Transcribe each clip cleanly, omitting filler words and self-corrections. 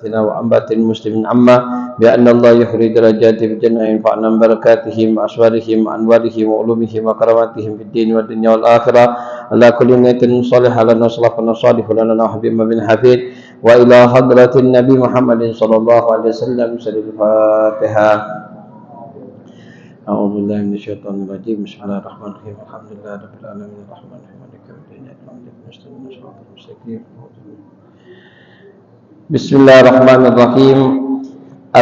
أنفسنا وأنبات المسلمين عما بأن الله يحري درجاته في الجنة ينفعنا ببركاتهم وأسوارهم وأنوارهم وعلومهم وكراماتهم في الدين والدنيا والآخرة على كل نية صالحة لنا صلاحنا صالح لنا وحبيب بن حفيد وإلى حضرة النبي محمد صلى الله عليه وسلم. سر الفاتحة. أعوذ بالله من الشيطان الرجيم. بسم الله الرحمن الرحيم. الحمد لله رب العالمين الرحمن الرحيم مالك يوم الدين إياك نعبد وإياك نستعين اهدنا الصراط المستقيم. بسم الله الرحمن الرحيم.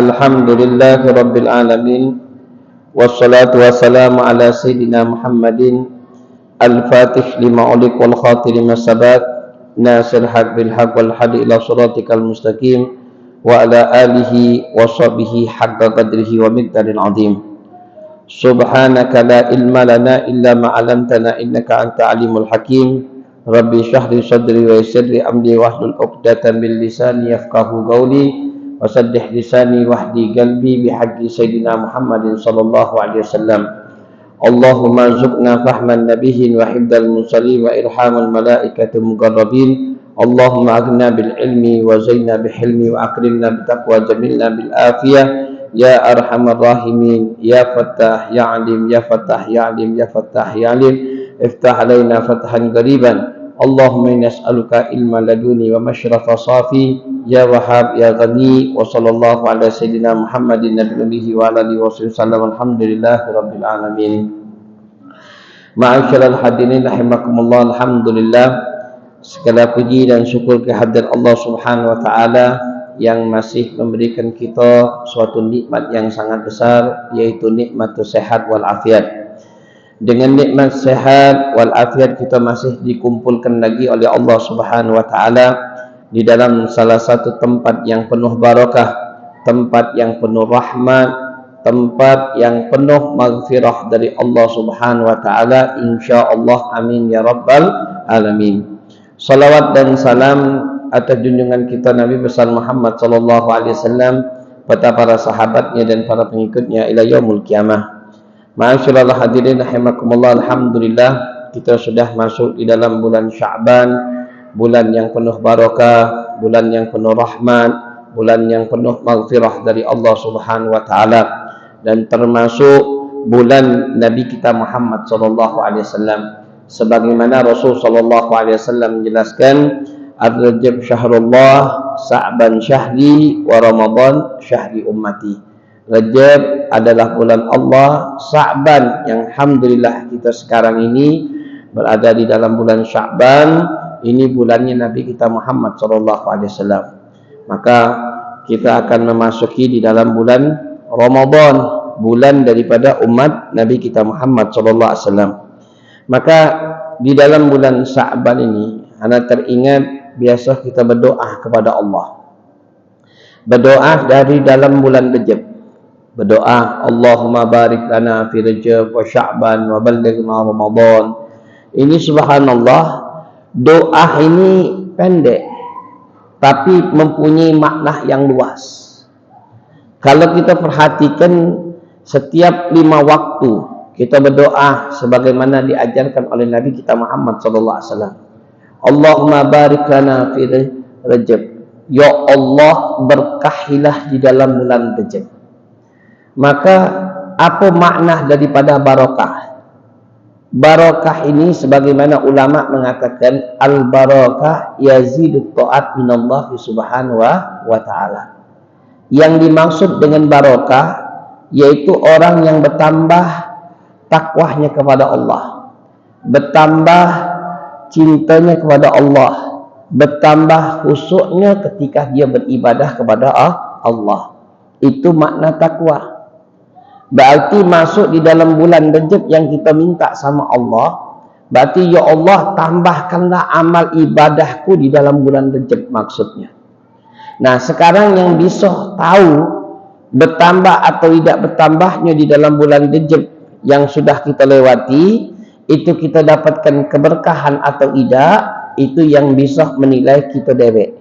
الحمد لله رب العالمين والصلاة والسلام على سيدنا محمد الفاتح لما أغلق والخاتم لما سبق ناصر الحق بالحق والهادي إلى صراطك المستقيم وعلى آله وصحبه حق قدره ومقدار عظيم. سبحانك لا علم لنا إلا ما علمتنا إنك أنت عليم الحكيم. ربي اشرح لي صدري ويسر لي أمري واحلل عقدة من لساني يفقهوا قولي وسدح لساني واهدي قلبي بحق سيدنا محمد صلى الله عليه وسلم. اللهم ارزقنا فهم النبي وحفظ المرسلين وإلهام الملائكة المقربين. اللهم أغننا بالعلم وزينا بحلم وأكرمنا بتقوى جميلنا بالعافية يا أرحم الراحمين يا فتاح يا عليم يا فتاح يا عليم يا فتاح يا عليم. افتح علينا فتحا قريبا. اللهم إنا نسألك علما لدني ومشرف صافي يا وهاب يا غني. وصلى الله على سيدنا محمد النبي الأمي وعلى آله وصحبه وسلم. الحمد لله رب العالمين. Ma'asyiral hadirin rahimakumullah. Alhamdulillah, segala puji dan syukur kehadirat Allah Subhanahu wa taala yang masih memberikan kita suatu nikmat yang sangat besar, yaitu nikmat sehat wal afiat. Dengan nikmat sehat wal afiat kita masih dikumpulkan lagi oleh Allah Subhanahu wa taala di dalam salah satu tempat yang penuh barakah, tempat yang penuh rahmat, tempat yang penuh maghfirah dari Allah Subhanahu wa taala, insyaallah. Amin ya rabbal alamin. Salawat dan salam atas junjungan kita Nabi besar Muhammad sallallahu alaihi wasallam, pada para sahabatnya dan para pengikutnya ila yaumul qiyamah. Ma'asyiral hadirin rahimakumullah. Alhamdulillah, kita sudah masuk di dalam bulan Sya'ban, bulan yang penuh barakah, bulan yang penuh rahmat, bulan yang penuh maghfirah dari Allah Subhanahu wa taala, dan termasuk bulan Nabi kita Muhammad sallallahu alaihi wasallam. Sebagaimana Rasul sallallahu alaihi wasallam menjelaskan, Ar-Rajab syahrullah, Sa'ban syahri, wa Ramadan syahri ummati. Rajab adalah bulan Allah, Sa'ban yang alhamdulillah kita sekarang ini berada di dalam bulan Sya'ban, ini bulannya Nabi kita Muhammad sallallahu alaihi wasallam. Maka kita akan memasuki di dalam bulan Ramadan, bulan daripada umat Nabi kita Muhammad sallallahu alaihi wasallam. Maka di dalam bulan Sya'ban ini, ana teringat biasa kita berdoa kepada Allah. Berdoa dari dalam bulan Rajab. Berdoa, Allahumma barik lana fi Rajab wa Sya'ban wa ballighna Ramadan. Ini subhanallah, doa ini pendek tapi mempunyai makna yang luas. Kalau kita perhatikan, setiap 5 waktu kita berdoa sebagaimana diajarkan oleh Nabi kita Muhammad sallallahu alaihi wasallam. Allahumma barik lana fi Rajab. Ya Allah, berkahilah di dalam bulan Rajab. Maka apa makna daripada barakah? Barakah ini sebagaimana ulama mengatakan, al-barakah yazidut ta'at minallah subhanahu wa ta'ala. Yang dimaksud dengan barakah yaitu orang yang bertambah takwahnya kepada Allah, bertambah cintanya kepada Allah, bertambah khusyuknya ketika dia beribadah kepada Allah. Itu makna takwa. Berarti masuk di dalam bulan Rajab yang kita minta sama Allah, berarti ya Allah, tambahkanlah amal ibadahku di dalam bulan Rajab maksudnya. Nah, sekarang yang bisa tahu bertambah atau tidak bertambahnya di dalam bulan Rajab yang sudah kita lewati, itu kita dapatkan keberkahan atau tidak, itu yang bisa menilai kita dewek,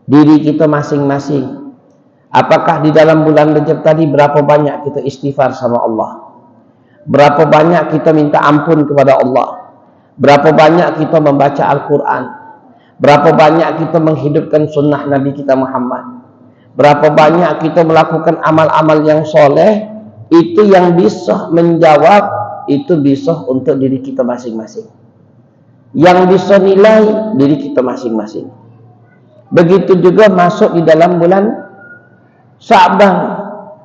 diri kita masing-masing. Apakah di dalam bulan Rajab tadi berapa banyak kita istighfar sama Allah? Berapa banyak kita minta ampun kepada Allah? Berapa banyak kita membaca Al-Quran? Berapa banyak kita menghidupkan sunnah Nabi kita Muhammad. Berapa banyak kita melakukan amal-amal yang soleh. Itu yang bisa menjawab, itu bisa untuk diri kita masing-masing. Yang bisa nilai diri kita masing-masing. Begitu juga masuk di dalam bulan Sya'ban.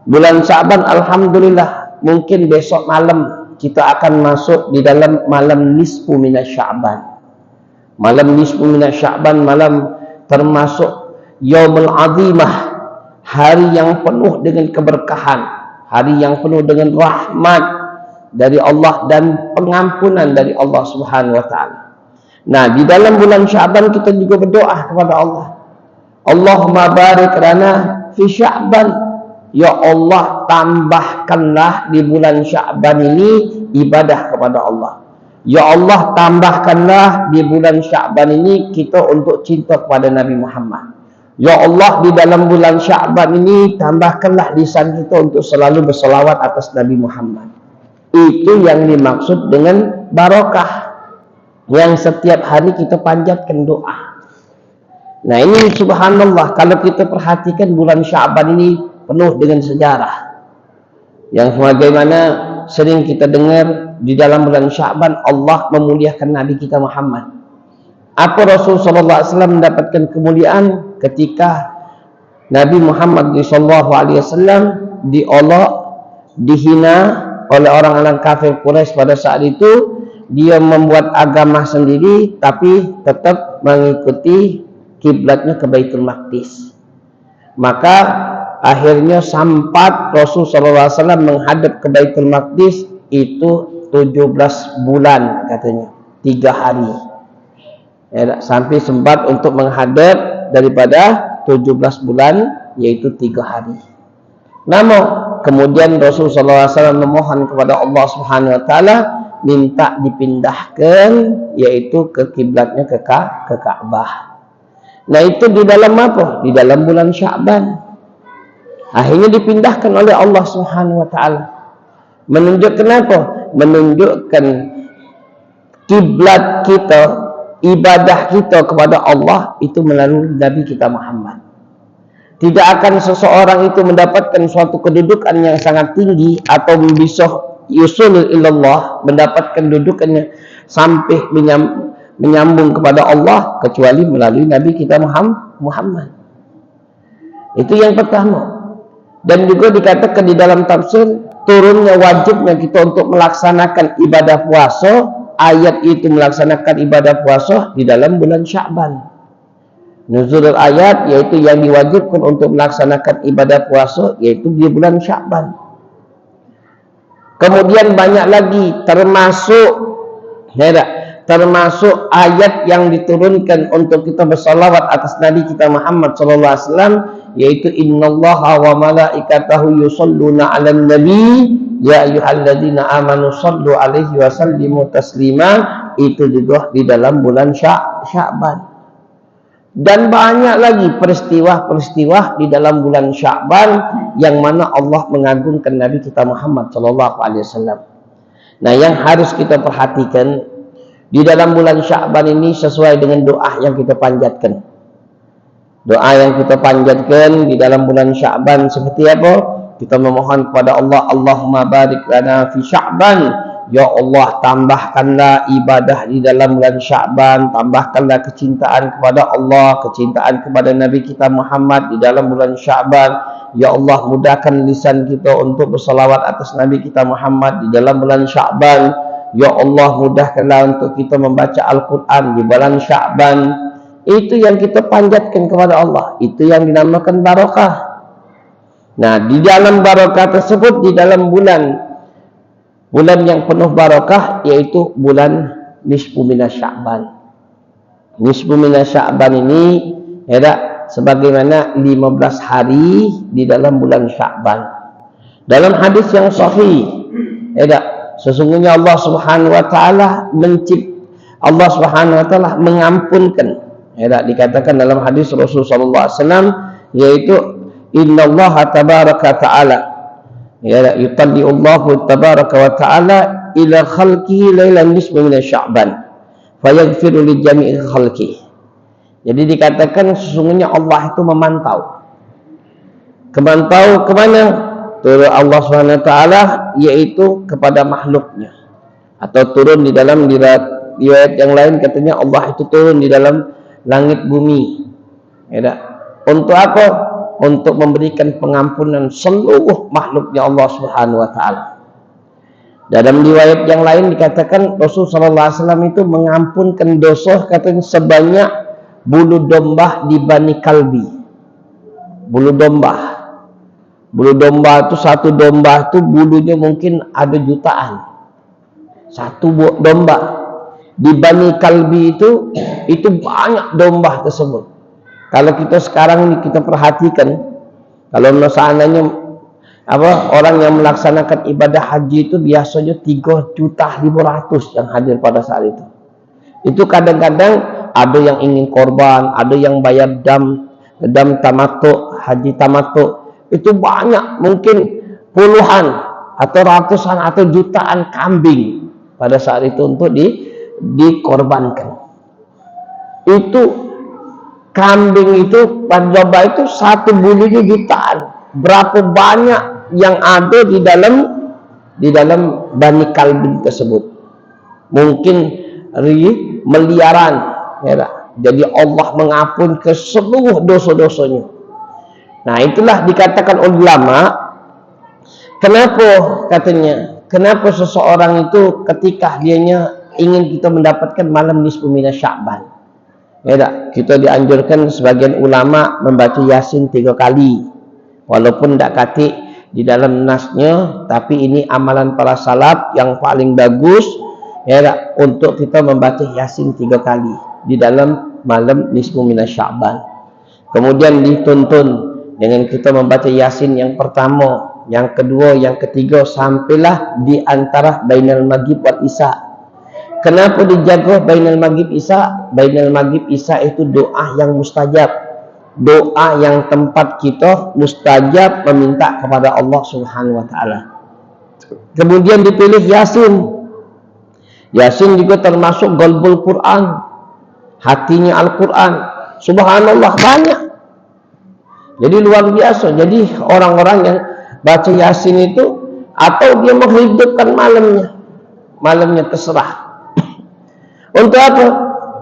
Bulan Sya'ban alhamdulillah, mungkin besok malam kita akan masuk di dalam malam nisfu minas Sya'ban. Malam nisfu minas Sya'ban, malam termasuk Yaumul Azimah, hari yang penuh dengan keberkahan, hari yang penuh dengan rahmat dari Allah dan pengampunan dari Allah Subhanahu wa taala. Nah, di dalam bulan Sya'ban kita juga berdoa kepada Allah. Allahumma barik lana fi Sya'ban. Ya Allah, tambahkanlah di bulan Sya'ban ini ibadah kepada Allah. Ya Allah, tambahkanlah di bulan Sya'ban ini kita untuk cinta kepada Nabi Muhammad. Ya Allah, di dalam bulan Sya'ban ini tambahkanlah lisan kita untuk selalu berselawat atas Nabi Muhammad. Itu yang dimaksud dengan barokah, yang setiap hari kita panjatkan doa. Nah, ini subhanallah, kalau kita perhatikan bulan Sya'ban ini penuh dengan sejarah. Yang sebagaimana sering kita dengar, di dalam bulan Sya'ban Allah memuliakan Nabi kita Muhammad. Apa Rasulullah SAW mendapatkan kemuliaan ketika Nabi Muhammad SAW diolok, dihina oleh orang-orang kafir Quraisy pada saat itu. Dia membuat agama sendiri tapi tetap mengikuti kiblatnya ke Baitul Maqdis. Maka akhirnya sampai Rasulullah SAW menghadap ke Baitul Maqdis itu 17 bulan katanya, 3 hari. Ya, sampai sempat untuk menghadap daripada 17 bulan, yaitu 3 hari. Namun kemudian Rasulullah SAW memohon kepada Allah Subhanahu wa taala minta dipindahkan, yaitu ke kiblatnya ke Ka'bah. Nah, itu di dalam apa? Di dalam bulan Sya'ban. Akhirnya dipindahkan oleh Allah Subhanahu wa taala. Menunjukkan apa? Menunjukkan kiblat kita, ibadah kita kepada Allah itu melalui Nabi kita Muhammad. Tidak akan seseorang itu mendapatkan suatu kedudukan yang sangat tinggi atau bisa yusul ilallah, mendapatkan dudukannya sampai menyambung kepada Allah kecuali melalui Nabi kita Muhammad. Itu yang pertama. Dan juga dikatakan di dalam tafsir, turunnya wajibnya kita untuk melaksanakan ibadah puasa, ayat itu melaksanakan ibadah puasa di dalam bulan Sya'ban. Nuzulul ayat yaitu yang diwajibkan untuk melaksanakan ibadah puasa yaitu di bulan Sya'ban. Kemudian banyak lagi termasuk ayat yang diturunkan untuk kita bersalawat atas Nabi kita Muhammad sallallahu alaihi wasallam, yaitu innallaha wa malaikatahu yusholluna 'alan nabi ya ayyuhalladzina amanu shallu 'alaihi wa sallimu taslima. Itu juga di dalam bulan Sya'ban. Dan banyak lagi peristiwa-peristiwa di dalam bulan Sya'ban yang mana Allah mengagungkan Nabi kita Muhammad sallallahu alaihi wasallam. Nah, yang harus kita perhatikan di dalam bulan Sya'ban ini sesuai dengan doa yang kita panjatkan. Doa yang kita panjatkan di dalam bulan Sya'ban seperti apa? Kita memohon kepada Allah, Allahumma barik lana fi Sya'ban. Ya Allah, tambahkanlah ibadah di dalam bulan Sya'ban, tambahkanlah kecintaan kepada Allah, kecintaan kepada Nabi kita Muhammad di dalam bulan Sya'ban. Ya Allah, mudahkan lisan kita untuk bersalawat atas Nabi kita Muhammad di dalam bulan Sya'ban. Ya Allah, mudahkanlah untuk kita membaca Al-Quran di bulan Sya'ban. Itu yang kita panjatkan kepada Allah. Itu yang dinamakan barokah. Nah, di dalam barokah tersebut, di dalam bulan yang penuh barokah, yaitu bulan nisfu minas Sya'ban. Nisfu minas Sya'ban ini sebagaimana 15 hari di dalam bulan Sya'ban. Dalam hadis yang sahih, sesungguhnya Allah Subhanahu wa taala mengampunkan. Dikatakan dalam hadis Rasulullah sallallahu alaihi wasallam, yaitu innallaha tabaraka ta'ala yutalli Allahu tabaraka wa ta'ala ila khalqihi lailan nisfu min Sya'ban fayaghfiru li jami'i khalqihi. Jadi dikatakan sesungguhnya Allah itu memantau. Memantau kemana? Turun Allah SWT, yaitu kepada makhluknya. Atau turun di dalam riwayat yang lain katanya Allah itu turun di dalam langit bumi. Ya, untuk apa? Untuk memberikan pengampunan seluruh makhluknya Allah Subhanahu wa taala. Dalam riwayat yang lain dikatakan Rasulullah SAW itu mengampunkan dosa katanya sebanyak bulu domba di Bani Kalbi. Bulu domba. Bulu domba itu, satu domba itu bulunya mungkin ada jutaan. Satu domba. Di Bani Kalbi itu banyak domba tersebut. Kalau kita sekarang ini kita perhatikan, kalau seandainya orang yang melaksanakan ibadah haji itu biasanya 3.500.000 yang hadir pada saat itu. Itu kadang-kadang ada yang ingin korban, ada yang bayar dam tamattu, haji tamattu. Itu banyak, mungkin puluhan atau ratusan atau jutaan kambing pada saat itu untuk dikorbankan. Itu kambing itu pada domba itu satu bulunya jutaan. Berapa banyak yang ada di dalam Bani Kalbi tersebut? Mungkin miliaran. Ya, jadi Allah mengampun ke seluruh dosa-dosanya. Nah, itulah dikatakan ulama. Kenapa seseorang itu ketika dianya ingin kita mendapatkan malam nisfu minas Sya'ban, ya, kita dianjurkan sebagian ulama membaca Yasin 3 kali. Walaupun tidak katik di dalam nasnya, tapi ini amalan para salaf yang paling bagus, ya, untuk kita membaca Yasin 3 kali di dalam malam nisfu minas Sya'ban. Kemudian dituntun dengan kita membaca Yasin yang pertama, yang kedua, yang ketiga, sampailah di antara bainal maghrib wal isya. Kenapa dijaga bainal maghrib isya? Bainal maghrib isya itu doa yang mustajab. Doa yang tempat kita mustajab meminta kepada Allah Subhanahu wa taala. Kemudian dipilih Yasin. Yasin juga termasuk qalbul Quran. Hatinya Al-Quran. Subhanallah, banyak. Jadi luar biasa. Jadi orang-orang yang baca Yasin itu, atau dia menghidupkan malamnya terserah. Untuk apa?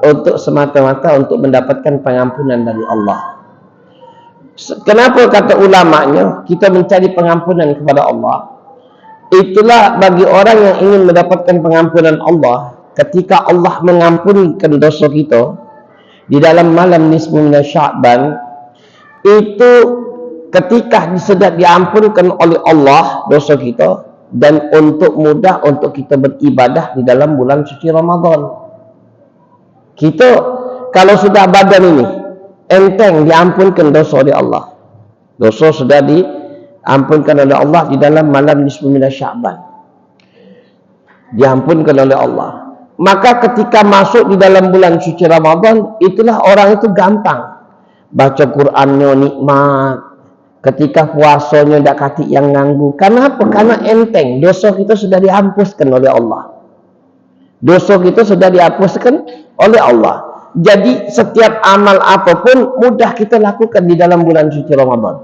Untuk semata-mata untuk mendapatkan pengampunan dari Allah. Kenapa kata ulamanya kita mencari pengampunan kepada Allah? Itulah bagi orang yang ingin mendapatkan pengampunan Allah. Ketika Allah mengampunkan dosa kita di dalam malam nisfu minas Sya'ban, itu ketika sudah diampunkan oleh Allah dosa kita, dan untuk mudah untuk kita beribadah di dalam bulan suci Ramadan. Kita kalau sudah badan ini enteng diampunkan dosa oleh Allah. Dosa sudah diampunkan oleh Allah di dalam malam nisfu minas Sya'ban. Diampunkan oleh Allah. Maka ketika masuk di dalam bulan suci Ramadan, itulah orang itu gampang. Baca Qur'annya nikmat. Ketika puasanya tidak katik yang ganggu. Kenapa? Karena enteng. Dosa kita sudah dihapuskan oleh Allah. Dosa kita sudah dihapuskan oleh Allah. Jadi setiap amal apapun mudah kita lakukan di dalam bulan suci Ramadan.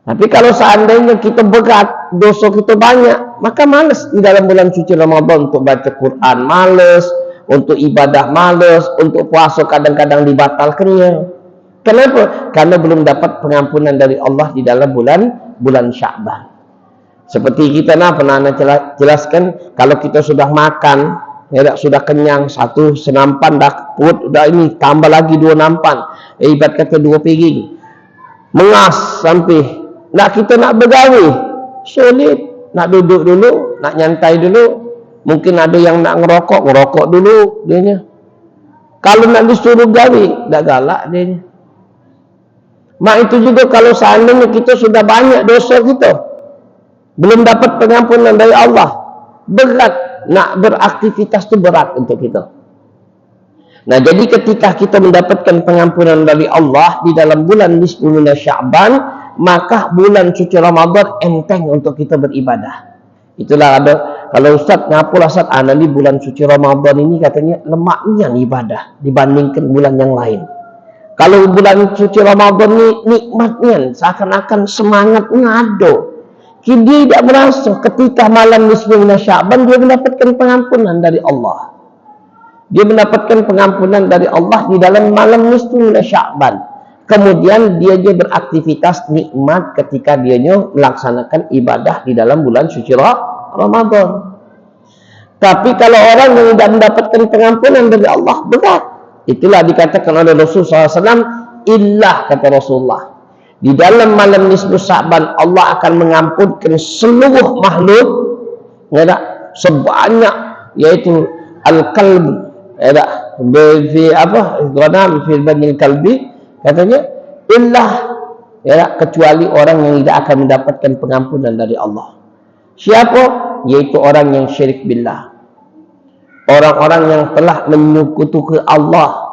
Tapi kalau seandainya kita berat, dosa kita banyak, maka malas di dalam bulan suci Ramadan untuk baca Quran, malas, untuk ibadah malas, untuk puasa kadang-kadang dibatalkannya. Kenapa? Karena belum dapat pengampunan dari Allah di dalam bulan Sya'ban. Seperti kita pernah jelaskan, kalau kita sudah makan, ya, sudah kenyang, satu senampan dah perut udah ini, tambah lagi 2 nampan, ibarat kata 2 piring, mengas sampai kita nak bergawe sulit, nak duduk dulu, nak nyantai dulu, mungkin ada yang nak ngerokok dulu dianya. Kalau nak disuruh gawe dah galak dianya. Mak itu juga kalau seandainya kita sudah banyak dosa kita, belum dapat pengampunan dari Allah, berat, nak beraktivitas itu berat untuk kita. Nah, jadi ketika kita mendapatkan pengampunan dari Allah di dalam bulan nisfu minas Sya'ban, maka bulan suci Ramadan enteng untuk kita beribadah. Itulah ada kalau Ustaz ngapalah Ustaz, nanti bulan suci Ramadan ini katanya lemaknya ibadah dibandingkan bulan yang lain. Kalau bulan suci Ramadan ini nikmatnya seakan-akan semangatnya ada. Dia tidak merasa ketika malam nisfu Sya'ban dia mendapatkan pengampunan dari Allah. Dia mendapatkan pengampunan dari Allah di dalam malam nisfu Sya'ban. Kemudian dia beraktivitas nikmat ketika dia melaksanakan ibadah di dalam bulan suci Ramadan. Tapi kalau orang yang tidak mendapatkan pengampunan dari Allah, berat. Itulah dikatakan oleh Rasulullah SAW, illah kata Rasulullah. Di dalam malam nisfu Sya'ban Allah akan mengampunkan seluruh makhluk, ya, sebanyak, yaitu al-qalb, ya, fi apa? Ghanam fi banil kalbi, katanya illah, ya, kecuali orang yang tidak akan mendapatkan pengampunan dari Allah. Siapa? Yaitu orang yang syirik billah. Orang-orang yang telah menyekutukan Allah.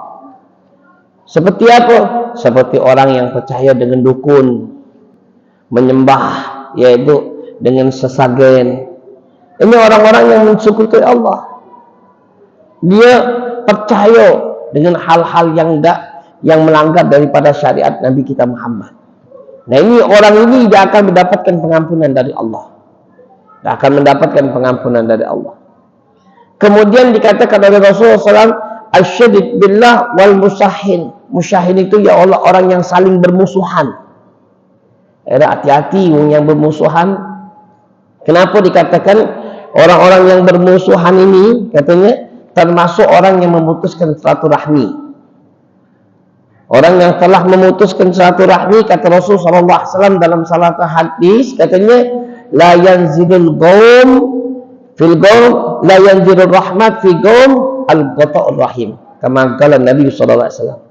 Seperti apa? Seperti orang yang percaya dengan dukun, menyembah, yaitu dengan sesajen. Ini orang-orang yang mensekutukan Allah. Dia percaya dengan hal-hal yang melanggar daripada syariat Nabi kita Muhammad. Nah, ini orang ini dia akan mendapatkan pengampunan dari Allah. Dia akan mendapatkan pengampunan dari Allah. Kemudian dikatakan oleh Rasulullah SAW, asyrik billah wal musahin. Musahin itu ya Allah, orang yang saling bermusuhan. Hati-hati yang bermusuhan. Kenapa dikatakan orang-orang yang bermusuhan ini? Katanya termasuk orang yang memutuskan silaturahmi. Orang yang telah memutuskan silaturahmi, kata Rasulullah SAW dalam salah satu hadis, katanya la yanzilul qaum fil qaum la yanzilur rahmat fi qaum al-qata'ur rahim. Kama qala Nabi sallallahu alaihi wasallam.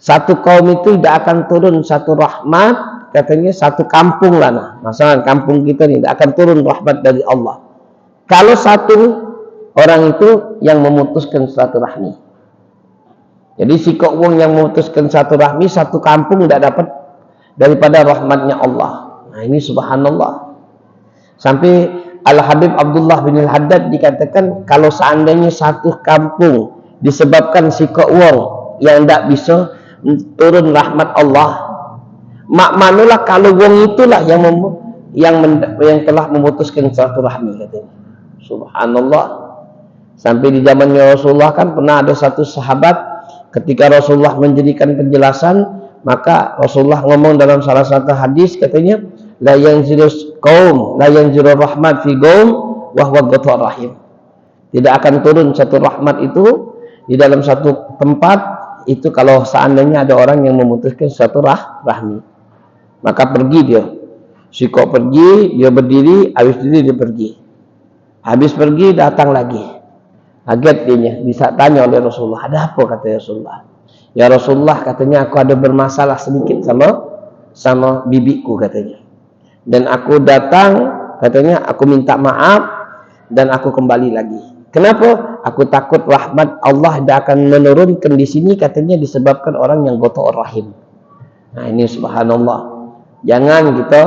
Satu kaum itu tidak akan turun satu rahmat, katanya satu kampung lah. Nah, masalah kampung kita ini tidak akan turun rahmat dari Allah kalau satu orang itu yang memutuskan silaturahmi. Jadi si wong yang memutuskan silaturahmi, satu kampung tidak dapat daripada rahmatnya Allah. Nah, ini subhanallah. Sampai Al-Habib Abdullah bin Al-Haddad dikatakan kalau seandainya satu kampung disebabkan si wong yang tidak bisa turun rahmat Allah, manulah kalau wong itulah yang telah memutuskan silaturahmi, katanya. Subhanallah. Sampai di zamannya Rasulullah kan pernah ada satu sahabat, ketika Rasulullah menjadikan penjelasan, maka Rasulullah ngomong dalam salah satu hadis, katanya la yanzilus qaum la yanzilur rahmat fi qaum wa huwa ghafurur rahim. Tidak akan turun satu rahmat itu di dalam satu tempat itu kalau seandainya ada orang yang memutuskan satu rahmi. Maka pergi dia. Si kok pergi, dia berdiri, habis itu dia pergi. Habis pergi datang lagi. Kaget dia, bisa tanya oleh Rasulullah, ada apa, kata Rasulullah. Ya Rasulullah, katanya aku ada bermasalah sedikit sama bibiku, katanya. Dan aku datang, katanya aku minta maaf dan aku kembali lagi. Kenapa? Aku takut rahmat Allah tidak akan menurunkan di sini, katanya disebabkan orang yang ghatha'ur rahim. Nah, ini subhanallah. Jangan kita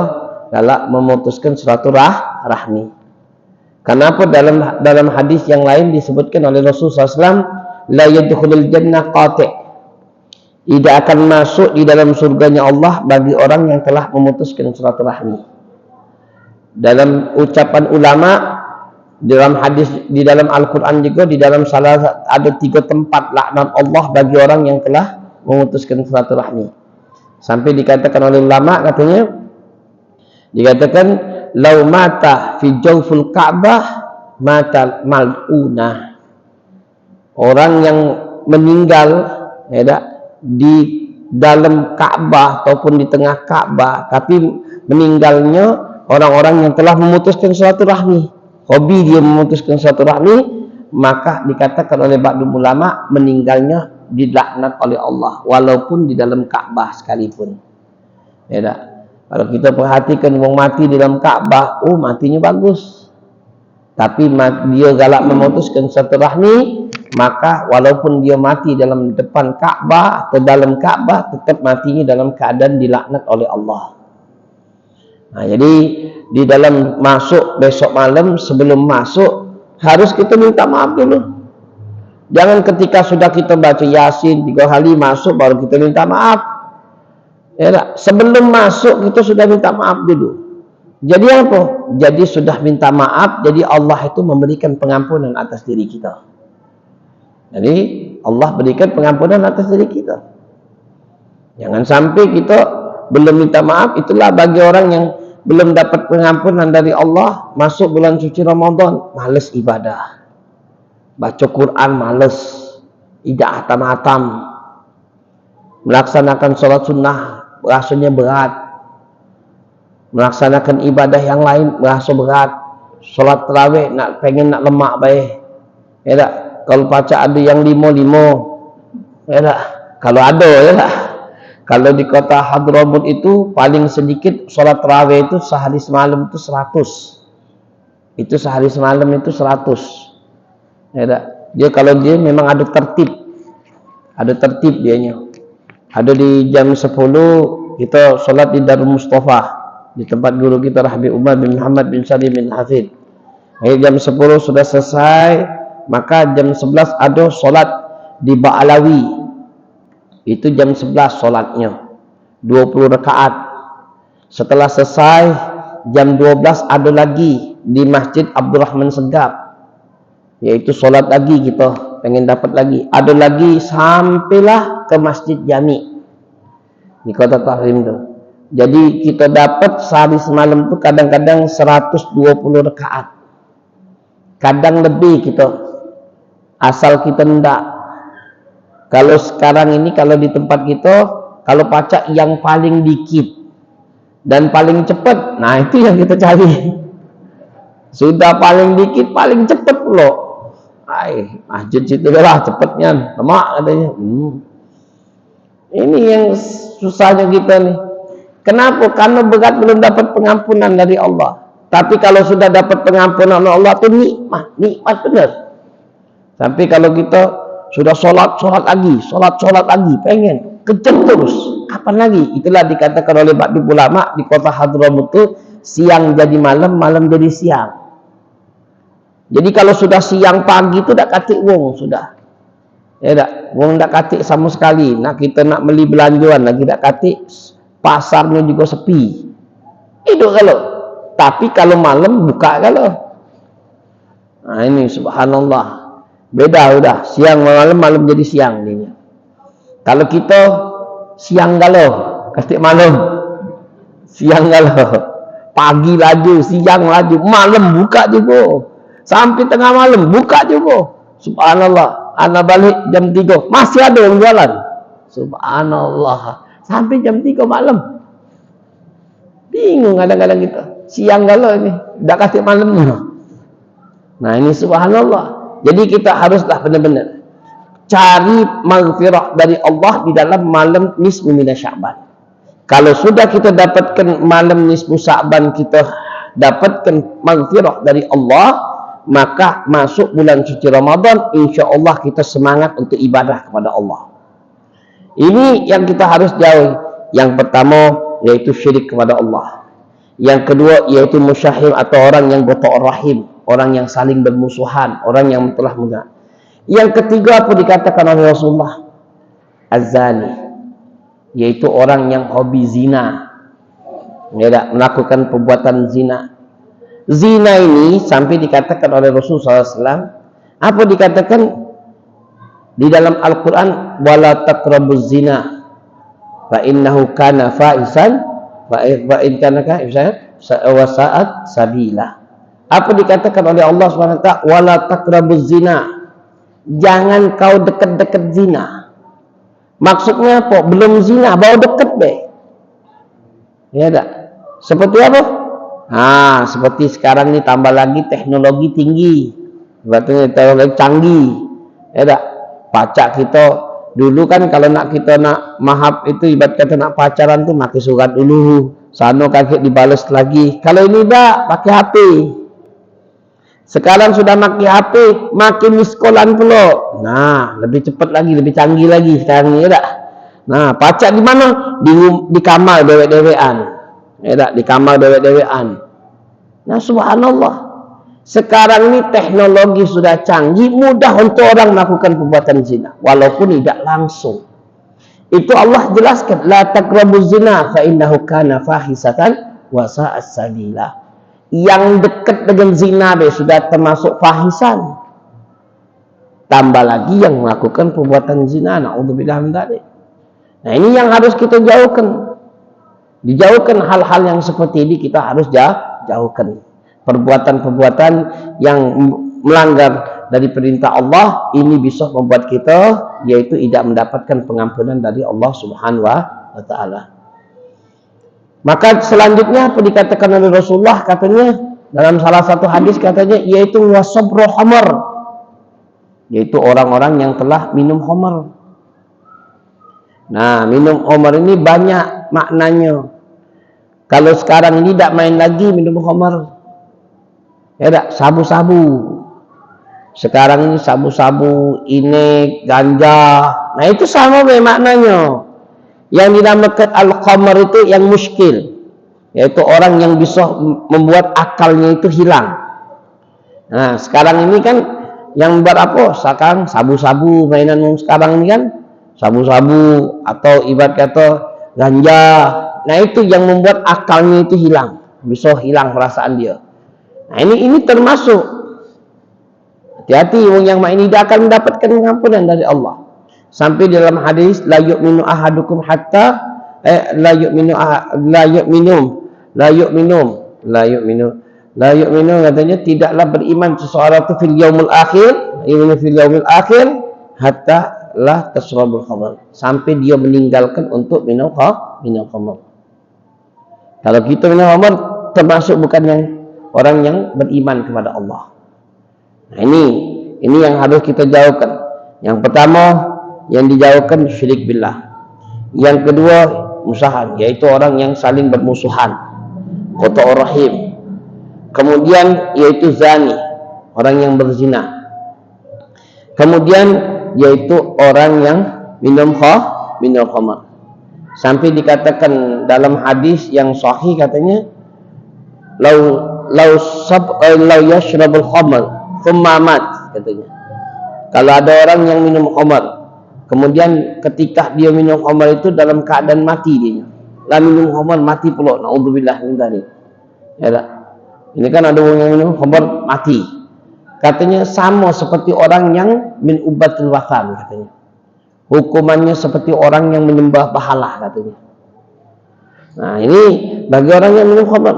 galak memutuskan silaturahmi. Kenapa dalam hadis yang lain disebutkan oleh Rasulullah SAW, la yadkhulul jannah qati'. Tidak akan masuk di dalam surganya Allah bagi orang yang telah memutuskan silaturahmi. Dalam ucapan ulama, dalam hadis, di dalam Al-Quran juga, di dalam salah ada 3 tempat laknat Allah bagi orang yang telah memutuskan silaturahmi. Sampai dikatakan oleh ulama, katanya, dikatakan lau mata fi jawful Ka'bah mata mal'unah. Orang yang meninggal, ya, di dalam Ka'bah ataupun di tengah Ka'bah, tapi meninggalnya orang-orang yang telah memutuskan silaturahmi, hobi dia memutuskan silaturahmi, maka dikatakan oleh ba'du ulama meninggalnya dilaknat oleh Allah walaupun di dalam Ka'bah sekalipun. Ya tak? Kalau kita perhatikan wong mati di dalam Ka'bah, matinya bagus. Tapi dia galak memutuskan silaturahmi, maka walaupun dia mati dalam depan Ka'bah atau dalam Ka'bah, tetap matinya dalam keadaan dilaknat oleh Allah. Jadi di dalam masuk besok malam, sebelum masuk harus kita minta maaf dulu. Jangan ketika sudah kita baca Yasin 3 kali masuk baru kita minta maaf. Ya tak? Sebelum masuk kita sudah minta maaf dulu. Jadi apa? Jadi sudah minta maaf, jadi Allah itu memberikan pengampunan atas diri kita. Jadi Allah berikan pengampunan atas diri kita. Jangan sampai kita belum minta maaf. Itulah bagi orang yang belum dapat pengampunan dari Allah, masuk bulan suci Ramadan, malas ibadah, baca Quran malas, tidak hatam-hatam, melaksanakan sholat sunnah rasanya berat, melaksanakan ibadah yang lain merasa berat, sholat tarawih pengen nak lemak baik, ya tak? Kalau baca ada yang 5, ya tak? Kalau ada, ya tak? Kalau di kota Hadramut itu paling sedikit sholat tarawih itu sehari semalam itu 100. Itu sehari semalam itu 100. Ya tak? Dia kalau dia memang ada tertib. Ada tertib dianya. Ada di jam 10 kita sholat di Darul Mustafa, di tempat guru kita Rahbi Umar bin Muhammad bin Salim bin Hafid. Jam 10 sudah selesai, maka jam 11 ada sholat di Ba'alawi. Itu jam 11 solatnya 20 rakaat. Setelah selesai jam 12 ada lagi di Masjid Abdurrahman Segap, yaitu solat lagi, kita pengen dapat lagi, ada lagi sampailah ke Masjid Jami di kota Tahrim tu. Jadi kita dapat sehari semalam tu kadang-kadang 120 rakaat, kadang lebih kita, asal kita ndak. Kalau sekarang ini, kalau di tempat kita, kalau pacak yang paling dikit dan paling cepat, nah itu yang kita cari. Sudah paling dikit, paling cepat pula. Masjid situ lah cepatnya, lemak katanya. Ini yang susahnya kita nih. Kenapa? Karena berat belum dapat pengampunan dari Allah. Tapi kalau sudah dapat pengampunan Allah itu nikmat benar. Tapi kalau kita sudah sholat lagi, pengen kejar terus, kapan lagi? Itulah dikatakan oleh ba'du ulama di kota Hadramut itu siang jadi malam, malam jadi siang. Jadi kalau sudah siang pagi itu dak katik wong sudah, ya dak, wong dak katik sama sekali. Nak kita nak beli belanjuan lagi dak katik, pasarnya juga sepi. Itu kalau. Tapi kalau malam buka kalau. Nah ini subhanallah. Beda udah, siang malam, malam jadi siang ini. Kalau kita siang galau, kasih malam, siang galau, pagi laju, siang laju, malam buka juga, sampai tengah malam buka juga. Subhanallah, anak balik jam 3 masih ada yang jualan. Subhanallah, sampai jam 3 malam. Bingung kadang-kadang kita, siang galau ini, udah kasih malamnya. Nah ini subhanallah. Jadi kita haruslah benar-benar cari maghfirah dari Allah di dalam malam nisfu mina Sya'ban. Kalau sudah kita dapatkan malam nisfu Sya'ban, kita dapatkan maghfirah dari Allah, maka masuk bulan suci Ramadan, insya-Allah kita semangat untuk ibadah kepada Allah. Ini yang kita harus jauhi. Yang pertama yaitu syirik kepada Allah. Yang kedua yaitu musyahim atau orang yang berta'ar rahim, orang yang saling bermusuhan, orang yang telah menggak. Yang ketiga apa dikatakan oleh Rasulullah? Az-zani, yaitu orang yang hobi zina, melakukan perbuatan zina. Zina ini sampai dikatakan oleh Rasulullah SAW, apa dikatakan di dalam Al-Quran? Wala taqrabuz zina fa innahu kana fahisan wa in kana wasa'at sabila. Apa dikatakan oleh Allah SWT? Wala taqrabuz zina, jangan kau dekat-dekat zina. Maksudnya apa? Belum zina, baru dekat deh. Ya tak? Seperti apa? Seperti sekarang ini tambah lagi teknologi tinggi, berarti teknologi canggih. Ya tak? Pacak kita dulu kan kalau kita nak mahab itu, ibarat kata nak pacaran tuh pakai surat dulu, sana kakek dibalas lagi. Kalau ini dah pakai HP. Sekarang sudah pakai HP, makin miskolan pula. Nah, lebih cepat lagi, lebih canggih lagi sekarang ini dah. Nah, pacak di mana? Di kamar dewek-dewekan. tak di kamar dewek-dewekan. Nah, subhanallah. Sekarang ini teknologi sudah canggih, mudah untuk orang melakukan perbuatan zina walaupun tidak langsung. Itu Allah jelaskan, la taqrabuz zina fa innahu kana fahisatan wa sa'as sabila. Yang dekat dengan zina sudah termasuk fahisan. Tambah lagi yang melakukan perbuatan zina, naudzubillah min dzalik. Nah, ini yang harus kita jauhkan. Dijauhkan hal-hal yang seperti ini, kita harus jauhkan. Perbuatan-perbuatan yang melanggar dari perintah Allah ini bisa membuat kita yaitu tidak mendapatkan pengampunan dari Allah Subhanahu wa taala. Maka selanjutnya apa dikatakan oleh Rasulullah, katanya dalam salah satu hadis katanya yaitu wasabru khamar, yaitu orang-orang yang telah minum khamar. Nah, minum khamar ini banyak maknanya. Kalau sekarang ini tidak main lagi minum khamar, ya tak, sabu-sabu. Sekarang ini sabu-sabu, inek, ganja. Nah, itu sama maknanya. Yang dinamakan al-khamar itu yang muskil, yaitu orang yang bisa membuat akalnya itu hilang. Nah, sekarang ini kan yang buat apa? Sekarang sabu-sabu, mainan sekarang ini kan sabu-sabu atau ibarat kata ganja. Nah, itu yang membuat akalnya itu hilang, bisa hilang perasaan dia. Nah, ini termasuk. Hati-hati, yang ini tidak akan mendapatkan pengampunan dari Allah. Sampai dalam hadis la yu'minu ahadukum hatta la yu'minu katanya tidaklah beriman seseorang itu fil yaumil akhir hatta la tasrabul khamr, sampai dia meninggalkan untuk minum khamr. Kalau kita minum khamr termasuk bukan yang orang yang beriman kepada Allah. Nah, ini yang harus kita jauhkan. Yang pertama yang dijauhkan syirik billah. Yang kedua musahan, yaitu orang yang saling bermusuhan, qata'ur rahim. Kemudian yaitu zani, orang yang berzina. Kemudian yaitu orang yang minum khamar. Sampai dikatakan dalam hadis yang sahih katanya lau yashrabul khamr thumma mat, katanya. Kalau ada orang yang minum khamar, kemudian ketika dia minum khamar itu dalam keadaan mati dia. Lah minum khamar mati pula. Naudzubillah min dzalik. Ya tak? Ini kan ada orang yang minum khamar mati. Katanya sama seperti orang yang min ubatul wathan, katanya. Hukumannya seperti orang yang menyembah berhala, katanya. Nah, ini bagi orang yang minum khamar.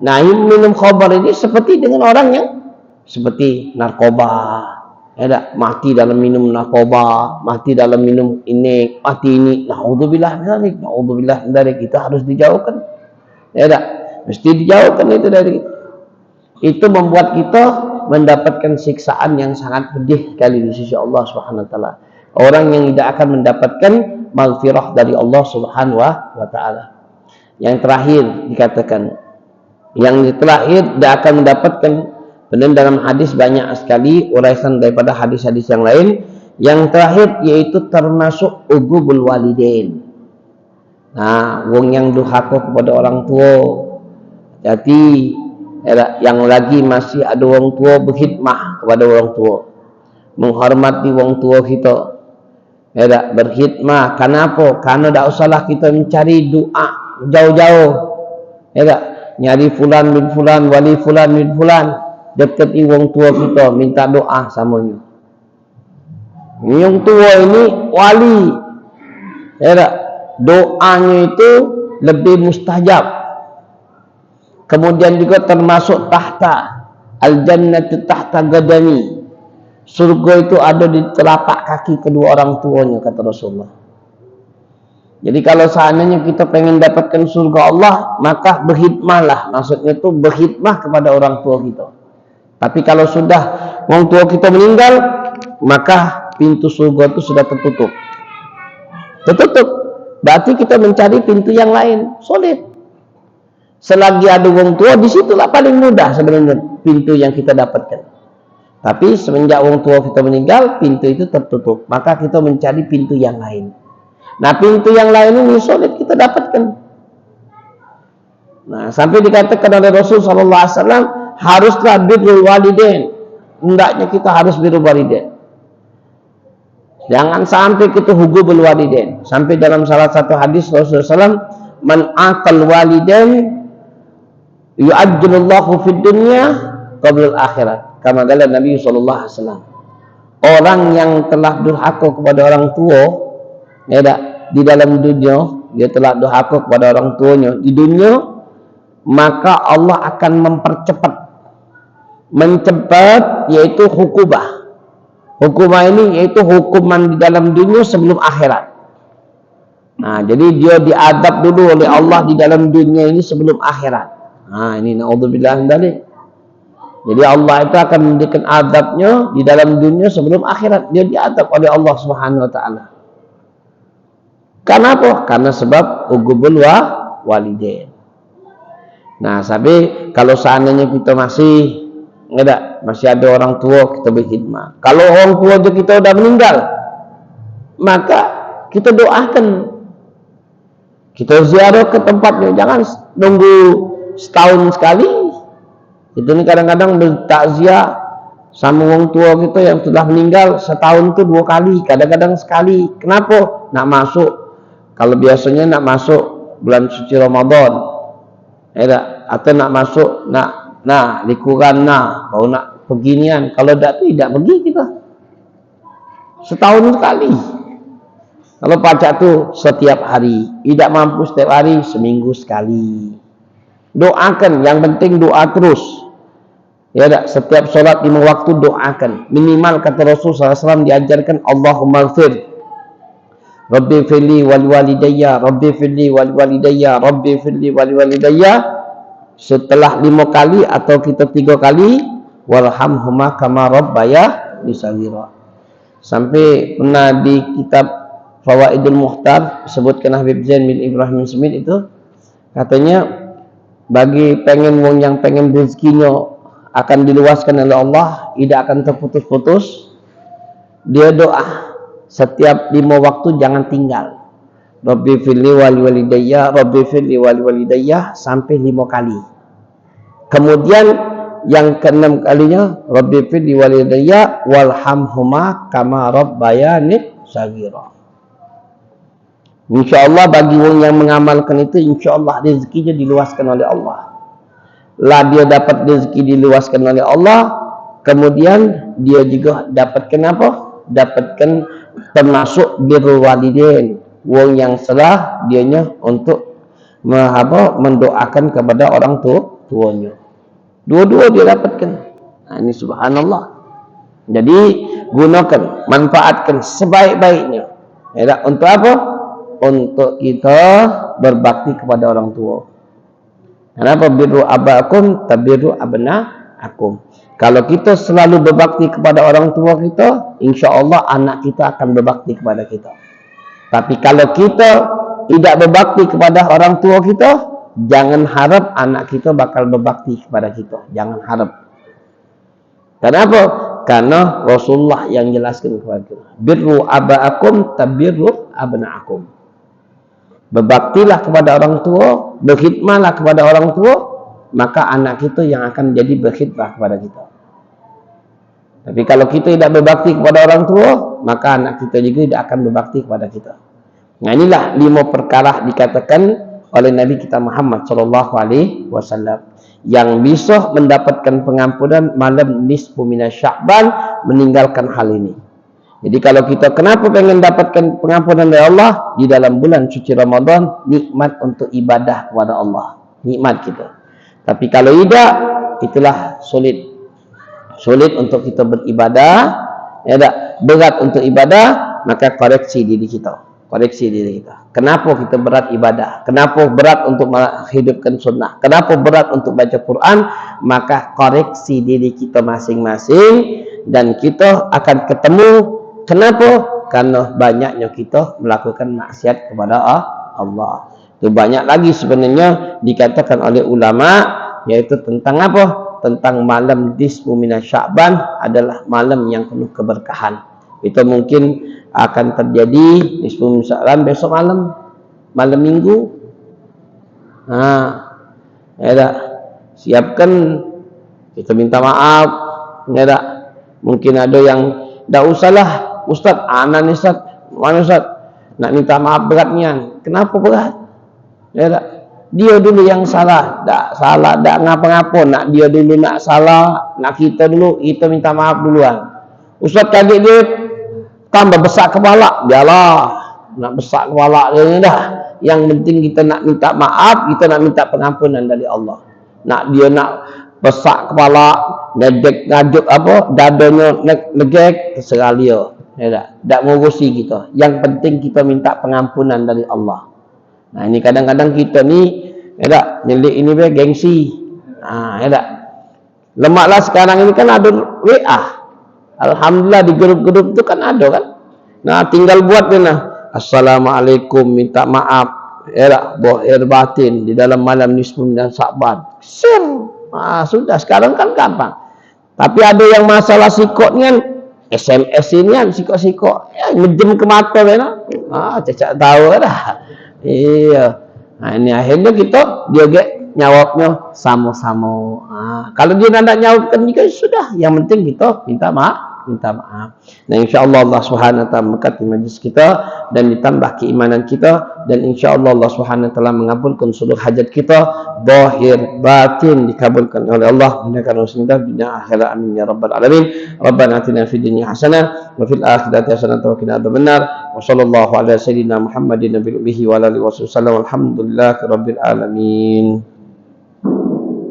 Nah, yang minum khamar ini seperti dengan orang yang seperti narkoba. Ya tak? Mati dalam minum narkoba, mati dalam minum ini, mati ini. Naudzubillah min dzalik, kita harus dijauhkan. Ya tak? Mesti dijauhkan itu dari kita. Itu membuat kita mendapatkan siksaan yang sangat pedih sekali di sisi Allah Subhanahu wa taala. Orang yang tidak akan mendapatkan maghfirah dari Allah Subhanahu wa taala. Yang terakhir dikatakan, yang terakhir tidak akan mendapatkan. Dan dalam hadis banyak sekali uraian daripada hadis-hadis yang lain. Yang terakhir yaitu termasuk uqubul walidain. Nah, wong yang durhaka kepada orang tua. Jadi yang lagi masih ada orang tua berkhidmah kepada orang tua, menghormati orang tua kita. Berkhidmah. Kenapa? Karena tak usahlah kita mencari doa jauh-jauh. Nyari fulan bin fulan, wali fulan bin fulan. Dekati wong tua kita, minta doa samanya. Yang tua ini wali. Doanya itu lebih mustajab. Kemudian juga termasuk tahta al-jannatu tahta gadani. Surga itu ada di telapak kaki kedua orang tuanya, kata Rasulullah. Jadi kalau seandainya kita pengen dapatkan surga Allah, maka berkhidmahlah. Maksudnya itu berkhidmah kepada orang tua kita. Tapi kalau sudah orang tua kita meninggal, maka pintu surga itu sudah tertutup. Berarti kita mencari pintu yang lain, sulit. Selagi ada orang tua, disitulah paling mudah sebenarnya pintu yang kita dapatkan. Tapi semenjak orang tua kita meninggal, pintu itu tertutup. Maka kita mencari pintu yang lain. Nah, pintu yang lain ini sulit kita dapatkan. Nah, sampai dikatakan oleh Rasul sallallahu alaihi wasallam, haruslah birrul walidain. Hendaknya kita harus birrul walidain. Jangan sampai kita hugubul walidain. Sampai dalam salah satu hadis Rasulullah SAW, man aqal walidain yu'ajjilullahu fid dunya qabla al-akhirat. Kama qala Nabi sallallahu alaihi wasallam. Orang yang telah durhaka kepada orang tua, ya tak, di dalam dunia, dia telah durhaka kepada orang tuanya di dunia, maka Allah akan mencepat yaitu hukubah. Hukuman ini yaitu hukuman di dalam dunia sebelum akhirat. Nah, jadi dia diadab dulu oleh Allah di dalam dunia ini sebelum akhirat. Nah, ini naudzubillah min dzalik. Jadi Allah itu akan memberikan adabnya di dalam dunia sebelum akhirat. Dia diadab oleh Allah Subhanahu wa taala. Kenapa? Karena sebab ugubul walidain. Nah, tapi kalau seandainya kita masih ada orang tua, kita berkhidmat. Kalau orang tua kita sudah meninggal, maka kita doakan, kita ziarah ke tempatnya. Jangan nunggu setahun sekali. Itu nih kadang-kadang bertakziah sama orang tua kita yang sudah meninggal, setahun itu 2 kali, kadang-kadang sekali. Kenapa? Nak masuk, kalau biasanya nak masuk bulan suci Ramadan, atau nak masuk likuran baru nak beginian. Kalau tidak pergi kita setahun sekali. Kalau pacak tu setiap hari, tidak mampu setiap hari, seminggu sekali. Doakan, yang penting doa terus. Ya tak, setiap solat 5 waktu doakan. Minimal kata Rasul SAW diajarkan, Allahumma ighfir Rabbi firli wal walidayya, Rabbi firli wal walidayya, Rabbi firli wal walidayya. Setelah 5 kali atau kita 3 kali, warhamhuma kama rabbaya bisaghira. Sampai pernah di kitab Fawaidul Muhtar sebutkan Habib Zain bin Ibrahim Smith itu, katanya bagi wong yang pengen rezekinya akan diluaskan oleh Allah, tidak akan terputus-putus, dia doa setiap 5 waktu jangan tinggal. Rabbi firli wal walidayya, Rabbi firli wal walidayya sampai 5 kali. Kemudian yang ke-6 kalinya, Rabbi firli wal walidayya walhamhuma kama rabbayani shaghira. InsyaAllah bagi orang yang mengamalkan itu, insyaAllah rezekinya diluaskan oleh Allah. Lah dia dapat rezeki diluaskan oleh Allah, kemudian dia juga dapatkan apa? Dapatkan termasuk birrul walidain, wong yang salah dianya untuk mendoakan kepada orang tuanya. Dua-dua dia dapatkan. Nah, ini subhanallah. Jadi gunakan, manfaatkan sebaik-baiknya. Ya, untuk apa? Untuk kita berbakti kepada orang tua. Kenapa? Birru abakum tabirru abnaakum. Kalau kita selalu berbakti kepada orang tua kita, insya-Allah anak kita akan berbakti kepada kita. Tapi kalau kita tidak berbakti kepada orang tua kita, jangan harap anak kita bakal berbakti kepada kita. Jangan harap. Kenapa? Karena Rasulullah yang jelaskan kepada kita. Birru abakum tabirru abnaakum. Berbaktilah kepada orang tua, berkhidmatlah kepada orang tua, maka anak kita yang akan jadi berkhidmat kepada kita. Tapi kalau kita tidak berbakti kepada orang tua, maka anak kita juga tidak akan berbakti kepada kita. Nah, inilah 5 perkara dikatakan oleh Nabi kita Muhammad SAW yang bisa mendapatkan pengampunan malam nisfu minasya'ban, meninggalkan hal ini. Jadi kalau kita kenapa pengen dapatkan pengampunan dari Allah di dalam bulan suci Ramadan, nikmat untuk ibadah kepada Allah, nikmat kita. Tapi kalau tidak, itulah sulit untuk kita beribadah, ya tak? Berat untuk ibadah, maka koreksi diri kita. Kenapa kita berat ibadah? Kenapa berat untuk menghidupkan sunnah? Kenapa berat untuk baca Quran? Maka koreksi diri kita masing-masing dan kita akan ketemu. Kenapa? Karena banyaknya kita melakukan maksiat kepada Allah. Itu banyak lagi sebenarnya dikatakan oleh ulama, yaitu tentang apa? Tentang malam nisfu minasya'ban adalah malam yang penuh keberkahan. Itu mungkin akan terjadi nisfu minasya'ban besok malam Minggu. Nah, Ya tak? Siapkan, kita minta maaf. Ya tak? Mungkin ada yang dah usahlah Ustaz, anak ni Ustaz, mana Ustaz? Nak minta maaf berat nian. Kenapa berat? Ya tak? Dia dulu yang salah, tak salah, tak ngapa-ngapa. Nak dia dulu nak salah, nak kita dulu, kita minta maaf duluan. Ustaz kaget dia tambah besar kepala, biarlah nak besar kepala dia ni dah. Yang penting kita nak minta maaf, kita nak minta pengampunan dari Allah. Nak dia nak besar kepala, ngedek ngajuk apa, dadanya negek, terserah dia. Ya tak? Tak ngurusi kita. Yang penting kita minta pengampunan dari Allah. Nah, ini kadang-kadang kita ni, ya tak, milik ini be gengsi. Ya tak. Lemaklah sekarang ini kan ada WA. Alhamdulillah di grup-grup itu kan ada kan. Nah, tinggal buat ni nah. Assalamualaikum, minta maaf. Ya tak, bohir batin di dalam malam nisfu dan Sa'ban. Sudah sekarang kan gampang. Tapi ada yang masalah sikot ni kan, SMS ini kan sikot-sikot. Ya, ngejam ke mata kan. Cacak tahu dah. Iya. Nah, ini akhirnya kita dia nyawabnya sama-sama. Kalau dia nak nyawabkan juga sudah. Yang penting kita minta maaf. Nah, insya-Allah Allah Subhanahu wa taala memberkati majlis kita dan ditambah keimanan kita, dan insya-Allah Allah Subhanahu wa taala mengabulkan seluruh hajat kita zahir batin, dikabulkan oleh Allah. Mudah-mudahan kita dunia akhirat, amin ya rabbal alamin. Rabbana atina fid dunya hasanah wa fil akhirati hasanah wa qina adzabannar. Wa sallallahu ala sayyidina Muhammadin nabiyil ummi wa ala alihi wasallam. Alhamdulillahirabbil alamin.